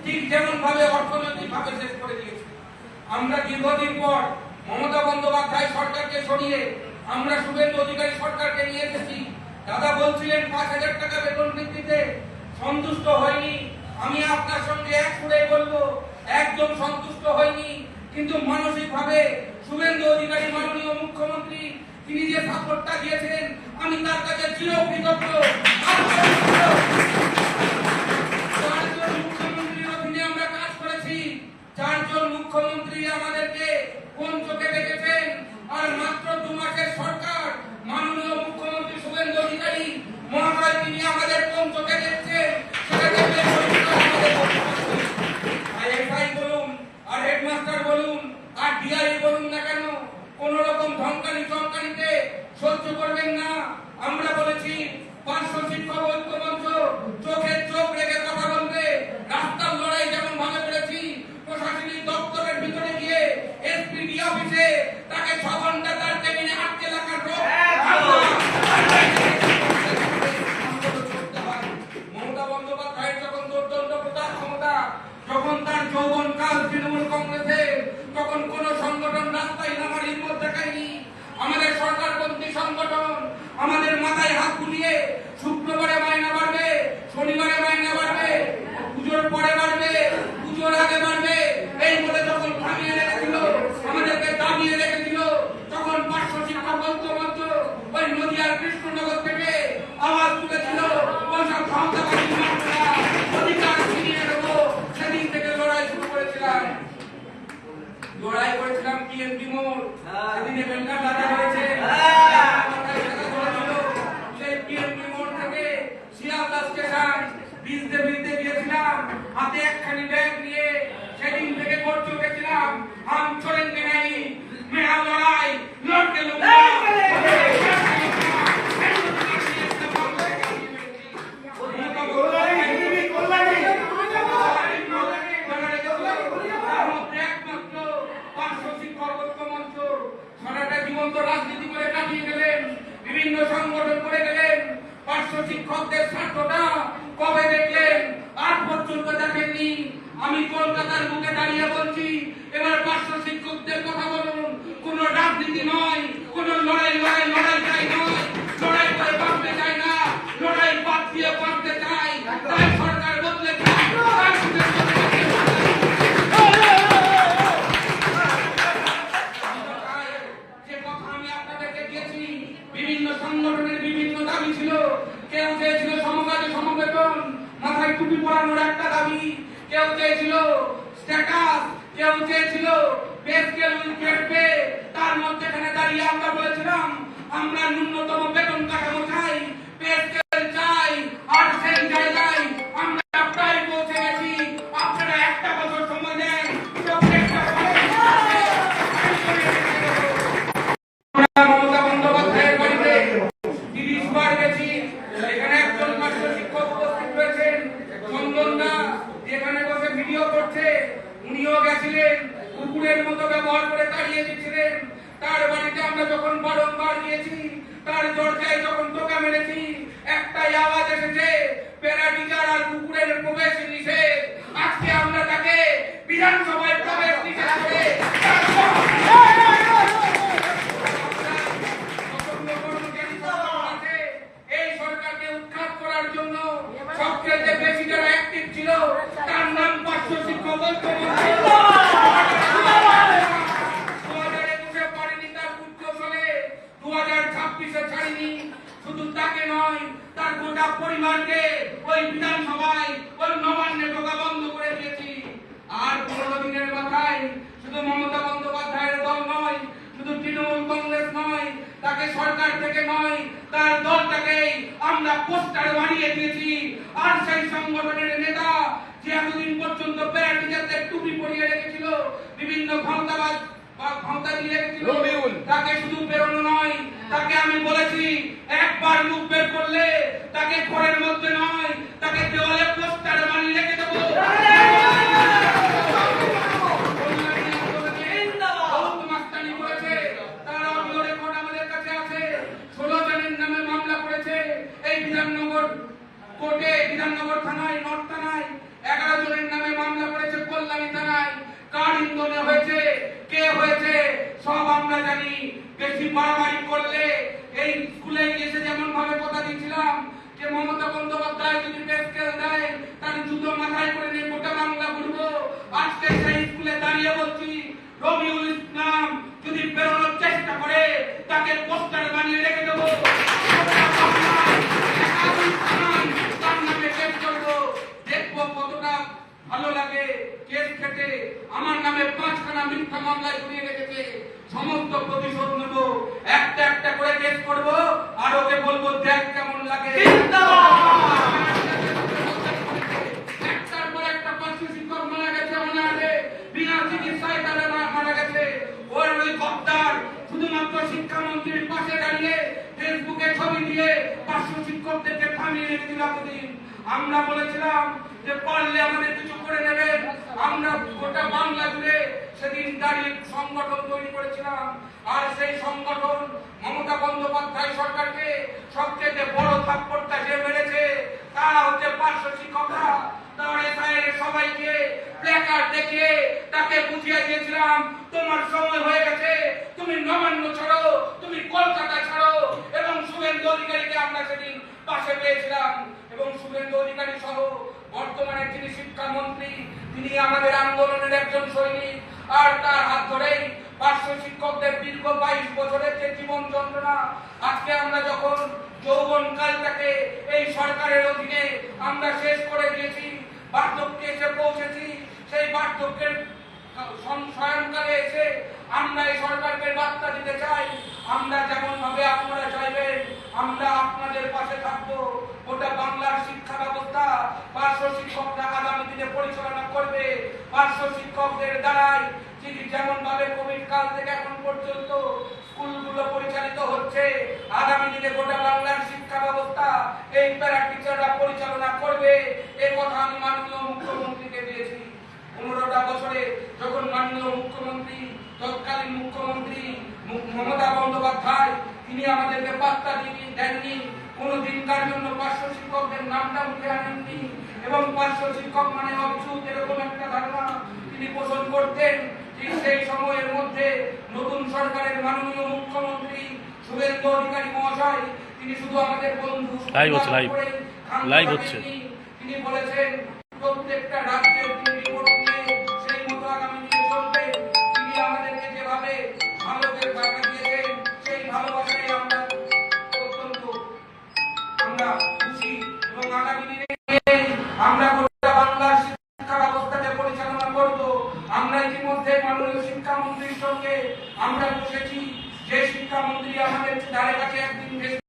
ঠিক যেমন ভাবে অর্থনৈতিক ভাবে শেষ করে দিয়েছে। আমরা দীর্ঘদিন পর মমতা বন্দ্যোপাধ্যায় সরকারকে সরিয়ে আমরা শুভেন্দু অধিকারী সরকারকে নিয়ে এসেছি। দাদা বলছিলেন ৫,০০০ টাকা বেতন বৃদ্ধিতে সন্তুষ্ট হয়নি। আমি আপনার সঙ্গে এক সুরে বলবো, একদম সন্তুষ্ট হয়নি। কিন্তু মানসিকভাবে শুভেন্দু অধিকারী মাননীয় মুখ্যমন্ত্রী তিনি যে সাপোর্টটা দিয়েছেন আমি তার কাছে চিরকৃতজ্ঞ। চারজন মুখ্যমন্ত্রীর অধীনে আমরা কাজ করেছি, চারজন মুখ্যমন্ত্রী আমাদেরকে কোন চোখে দেখেছেন। আর মাত্র ২ মাসের সরকার মাননীয় মুখ্যমন্ত্রী শুভেন্দু অধিকারী মহাশয় তিনি আমাদের কোন চোখে দেখছেন সেটা দেখলে এসআই বলুন আর হেডমাস্টার বলুন আর ডিআই বলুন না কেন, কোন রকম ধমকানি চমকানিতে সহ্য করবেন না। আমরা বলেছি ৫০০ শিক্ষক ঐক্য মঞ্চ চোখে চোখ রেখে কথা বলবে। রাস্তার লড়াই যেমন ভাবে করেছি, প্রশাসনিক দপ্তরের ভিতরে গিয়ে এসপিডি অফিসে তাকে ৬ ঘন্টা তার কেবিনে আটকে রাখার রোগ মমতা বন্দ্যোপাধ্যায়ের যখন দুর্দণ্ড প্রতাপ ক্ষমতা, যখন তার যৌবনকাল তৃণমূল কংগ্রেসে, তখন কোন সংগঠন রাস্তায় নামার হিম্মত দেখায়নি। আমাদের সরকারপন্থী সংগঠন আমাদের মাথায় হাত বুলিয়ে শুক্রবারে মাইনা বাড়বে, শনিবারে মাইনা বাড়বে, পুজোর পরে বাড়বে, পুজোর আগে বাড়বে, এই বলে যখন থামিয়ে রেখেছিল, আমাদেরকে দাবিয়ে রেখেছিল, তখন ৫০০ শিক্ষক ঐক্য মঞ্চ ওই নদিয়ার কৃষ্ণনগর থেকে আওয়াজ তুলেছিল, ওইসব ক্ষমতাবাদী মানুষরা অধিকার ছিনিয়ে নেবো। সেদিন থেকে লড়াই শুরু করেছিলাম, লড়াই করেছিলাম পিএনপি মোড়। সেদিন এখানকার দাদা হয়েছে সেই পিএনপি মোড় থেকে শিয়ালদা স্টেশন বিজতে গিয়েছিলাম হাতে একখানি ব্যাগ নিয়ে। সেদিন থেকে করতে উঠেছিলাম হাম ছোড়েঙ্গে নাই, মেরা লড়াই লড়কে লড়বো। রাজনীতি করে কাটিয়ে গেলেন, বিভিন্ন সংগঠন করে গেলেন, ৫০০ শিক্ষকদের স্বার্থটা কবে দেখলেন? আজ পর্যন্ত দেখেননি। আমি কলকাতার বুকে দাঁড়িয়ে বলছি, এবার ৫০০ শিক্ষকদের কথা বলুন। কোন রাজনীতি নয়, কোন লড়াই চাই নয়, লড়াই করে বাঁচতে চাই না, লড়াই বাদ দিয়ে বাঁচতে চাই। তাই সরকার বদলে বিভিন্ন সংগঠনের বিভিন্ন দাবি ছিল। কেউ চেয়েছিল সমকাজে সমবেতন, মাথায় টুপি পরানোর একটা দাবি, কেউ চেয়েছিল স্ট্যাটাস, কেউ চেয়েছিল পে স্কেল উইথ পে। তার মধ্যেখানে দাঁড়িয়ে আমরা বলেছিলাম আমরা ন্যূনতম বেতন কাঠামো চাই, পে স্কেল চাই। আর সেই জায়গায় আমরা প্রায় পৌঁছে গেছি। আপনারা একটা বছর সময় দেন, মমতা বন্দ্যোপাধ্যায়ের বাড়িতে ৩০ বার গেছি। এখানে একজন মাত্র শিক্ষক উপস্থিত রয়েছেন, চন্দনদা, যেখানে বসে ভিডিও করছে, উনিও গেছিলেন। কুকুরের মতো ব্যবহার করে তাড়িয়ে দিচ্ছিলেন। তার বাড়িতে আমরা যখন বারংবার গিয়েছি, তার দরজায় যখন টোকা মেরেছি, একটাই আওয়াজ এসেছে, প্যারাটিচার আর কুকুরের প্রবেশ নিষেধ। আজকে আমরা তাকে বিধানসভায় প্রবেশ নিষেধ করে এই সরকারকে উৎখাত করার জন্য সবচেয়ে বেশি যারা অ্যাক্টিভ ছিল তার নাম ৫০০ শিক্ষক ঐক্য মঞ্চ। ২০২১-এ পারেনি তার পুত্র চলে, ২০২৬-এ ছাড়িনি। শুধু তাকে নয়, তার গোটা পরিবারকে ওই বিধানসভায় ওই নবান্নে ঢোকা বন্ধ করে দিয়েছি। আর ১৫ দিনের মাথায় শুধু মমতা বন্দ্যোপাধ্যায়ের দল নয়, শুধু তৃণমূল কংগ্রেস নয়, তাকে সরকার থেকে নয়, তার দলটাকেই আমরা পোস্টার বানিয়ে দিয়েছি। আর সেই সংগঠনের নেতা যে এতদিন পর্যন্ত প্যারাটিচারদের টুপি পরিয়ে রেখেছিল, বিভিন্ন ক্ষমতাবাদ বা ক্ষমতা দিয়ে রেখেছিল, তাকে শুধু বেরোনো নয়, তাকে আমি বলেছি একবার মুখ বের করলে তাকে ঘরের মধ্যে নয়, তাকে দেওয়ালে পোস্টার বানিয়ে রেখে দেবো। বিধাননগর কোর্টে, বিধাননগর থানায়, নর্থ থানায় 11 জনের নামে মামলা নানা মিথ্যা মামলায় জড়িয়ে রেখেছে, সমস্ত প্রতিশোধ নেব, একটা একটা করে কেস করব, আর ওকে বলবো দেখ কেমন লাগে। একটার পর একটা পার্শ্ব শিক্ষক মারা গেছে, অনারে বিনা চিকিৎসায় তারা মারা গেছে। ওই গদ্দার শুধুমাত্র শিক্ষামন্ত্রীর পাশে দাঁড়িয়ে ফেসবুকে ছবি দিয়ে পার্শ্ব শিক্ষকদেরকে থামিয়ে রেখেছিল এতদিন। আমরা বলেছিলাম যে পারলে আমাদের কিছু করে নেবেন। আমরা গোটা বাংলা জুড়ে সেদিন দাঁড়িয়ে সংগঠন তৈরি করেছিলাম, আর সেই সংগঠন মমতা বন্দ্যোপাধ্যায় সরকারকে সবচেয়ে বড় থাপ্পড়টা যে মেরেছে তা হচ্ছে পার্শ্ব শিক্ষকরা। সবাইকে প্ল্যাকার্ড দেখিয়ে তাকে বুঝিয়ে দিয়েছিলাম তোমার সময় হয়ে গেছে, তুমি নবান্ন ছাড়ো, তুমি কলকাতা ছাড়ো। এবং শুভেন্দু অধিকারীকে আমরা সেদিন পাশে পেয়েছিলাম, এবং শুভেন্দু অধিকারী সহ বর্তমানে যিনি শিক্ষামন্ত্রী তিনি আমাদের আন্দোলনের একজন সৈনিক। আর তার হাত ধরেই পার্শ্ব শিক্ষকদের দীর্ঘ 22 বছরের যে জীবন যন্ত্রণা, আজকে আমরা যখন যৌবন কালটাকে এই সরকারের অধীনে আমরা শেষ করে দিয়েছি, বার্ধক্যে এসে পৌঁছেছি, সেই বার্ধক্যের স্বয়ংকালে এসে আমরা এই সরকারকে বার্তা দিতে চাই, আমরা যেমন ভাবে আপনারা চাইবেন আমরা আপনাদের পাশে থাকবো। গোটা বাংলার শিক্ষা ব্যবস্থা পার্শ্ব শিক্ষকরা আগামী দিনে পরিচালনা করবে। পার্শ্ব শিক্ষকদের দ্বারাই ঠিক যেমন ভাবে কোভিড কাল থেকে এখন পর্যন্ত স্কুলগুলো পরিচালিত হচ্ছে, আগামী দিনে গোটা বাংলার শিক্ষা ব্যবস্থা এই প্যারা টিচাররা পরিচালনা করবে। এই কথা আমি মাননীয় মুখ্যমন্ত্রীকে দিয়েছি। 15টা বছরে যখন মাননীয় মুখ্যমন্ত্রী, তৎকালীন মুখ্যমন্ত্রী মমতা বন্দ্যোপাধ্যায় তিনি আমাদেরকে বার্তা দেননি, কোনো দিনকার জন্য পার্শ্ব শিক্ষকদের নামটা মুখে আনেননি, এবং পার্শ্ব শিক্ষক মানে অচ্যুত এরকম একটা ধারণা তিনি পোষণ করতেন। ঠিক সেই সময়ের মধ্যে নতুন সরকারের মাননীয় মুখ্যমন্ত্রী শুভেন্দু অধিকারী মহাশয় তিনি শুধু আমাদের বন্ধু লাইভ হচ্ছে, তিনি বলেছেন প্রত্যেকটা রাজ্যের তিনি রিপোর্ট নিয়ে সেই মতো আগামী দিনে চলবে। তিনি আমাদেরকে যেভাবে ভালোবেসে বাধা দিয়েছেন সেই ভালোবাসায় আমরা খুশি, এবং আগামী দিনে আমরা গোটা বাংলার শিক্ষা ব্যবস্থাকে পরিচালনা করব। আমরা ইতিমধ্যে মাননীয় শিক্ষামন্ত্রীর সঙ্গে আমরা বসেছি, যে শিক্ষামন্ত্রী আমাদের ধারে কাছে